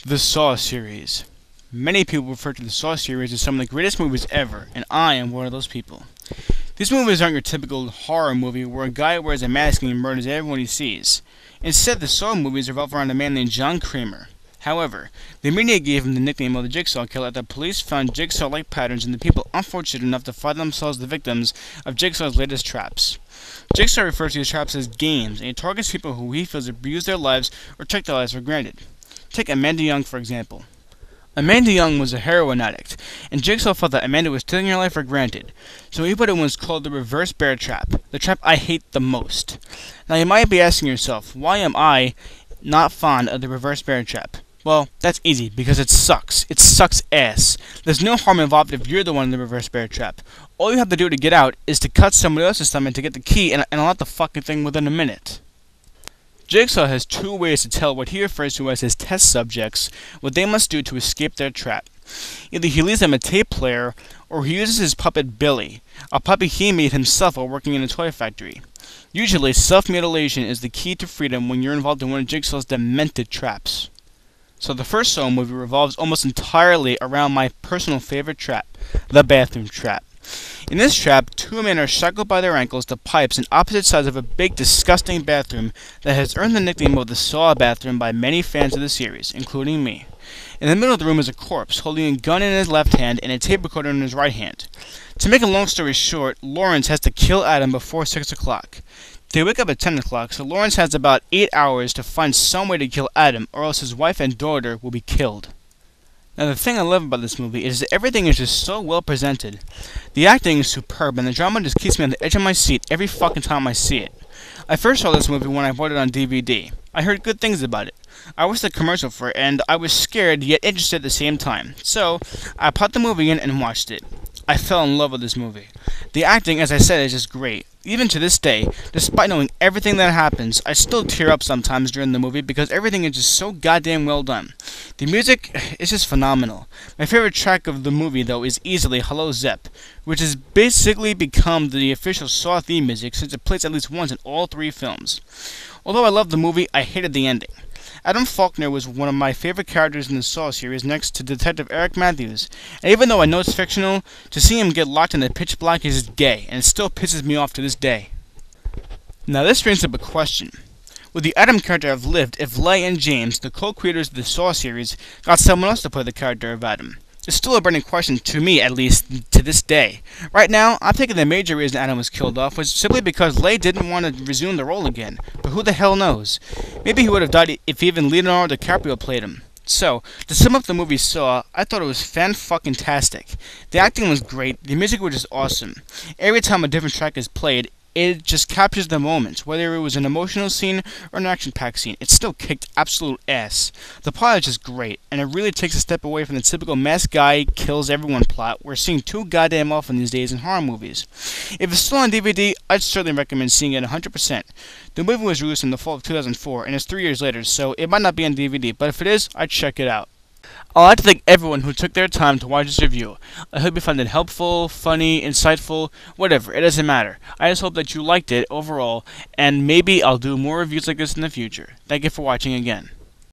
The Saw series. Many people refer to the Saw series as some of the greatest movies ever, and I am one of those people. These movies aren't your typical horror movie where a guy wears a mask and murders everyone he sees. Instead, the Saw movies revolve around a man named John Kramer. However, the media gave him the nickname of the Jigsaw Killer after police found Jigsaw-like patterns in the people unfortunate enough to find themselves the victims of Jigsaw's latest traps. Jigsaw refers to his traps as games, and he targets people who he feels abuse their lives or take their lives for granted. Take Amanda Young, for example. Amanda Young was a heroin addict, and Jigsaw felt that Amanda was taking her life for granted, so he put in what's called the reverse bear trap, the trap I hate the most. Now you might be asking yourself, why am I not fond of the reverse bear trap? Well, that's easy, because it sucks. It sucks ass. There's no harm involved if you're the one in the reverse bear trap. All you have to do to get out is to cut somebody else's stomach to get the key and unlock the fucking thing within a minute. Jigsaw has two ways to tell what he refers to as his test subjects what they must do to escape their trap. Either he leaves them a tape player, or he uses his puppet Billy, a puppy he made himself while working in a toy factory. Usually, self-mutilation is the key to freedom when you're involved in one of Jigsaw's demented traps. So the first Saw movie revolves almost entirely around my personal favorite trap, the bathroom trap. In this trap, two men are shackled by their ankles to pipes on opposite sides of a big, disgusting bathroom that has earned the nickname of the Saw bathroom by many fans of the series, including me. In the middle of the room is a corpse, holding a gun in his left hand and a tape recorder in his right hand. To make a long story short, Lawrence has to kill Adam before 6 o'clock. They wake up at 10 o'clock, so Lawrence has about 8 hours to find some way to kill Adam, or else his wife and daughter will be killed. Now the thing I love about this movie is that everything is just so well presented. The acting is superb, and the drama just keeps me on the edge of my seat every fucking time I see it. I first saw this movie when I bought it on DVD. I heard good things about it. I watched the commercial for it, and I was scared yet interested at the same time. So, I popped the movie in and watched it. I fell in love with this movie. The acting, as I said, is just great. Even to this day, despite knowing everything that happens, I still tear up sometimes during the movie because everything is just so goddamn well done. The music is just phenomenal. My favorite track of the movie, though, is easily Hello Zep, which has basically become the official Saw theme music since it plays at least once in all three films. Although I loved the movie, I hated the ending. Adam Faulkner was one of my favorite characters in the Saw series next to Detective Eric Matthews, and even though I know it's fictional, to see him get locked in the pitch black is just gay, and it still pisses me off to this day. Now this brings up a question. Would the Adam character have lived if Leigh and James, the co-creators of the Saw series, got someone else to play the character of Adam? It's still a burning question, to me at least, to this day. Right now, I'm thinking the major reason Adam was killed off was simply because Leigh didn't want to resume the role again, but who the hell knows? Maybe he would have died if even Leonardo DiCaprio played him. So, to sum up the movie Saw, I thought it was fan-fucking-tastic. The acting was great, the music was just awesome. Every time a different track is played, it just captures the moment, whether it was an emotional scene or an action-packed scene. It still kicked absolute ass. The plot is just great, and it really takes a step away from the typical masked guy kills everyone plot we're seeing too goddamn often these days in horror movies. If it's still on DVD, I'd certainly recommend seeing it 100%. The movie was released in the fall of 2004, and it's 3 years later, so it might not be on DVD, but if it is, I'd check it out. I'd like to thank everyone who took their time to watch this review. I hope you found it helpful, funny, insightful, whatever, it doesn't matter. I just hope that you liked it overall, and maybe I'll do more reviews like this in the future. Thank you for watching again.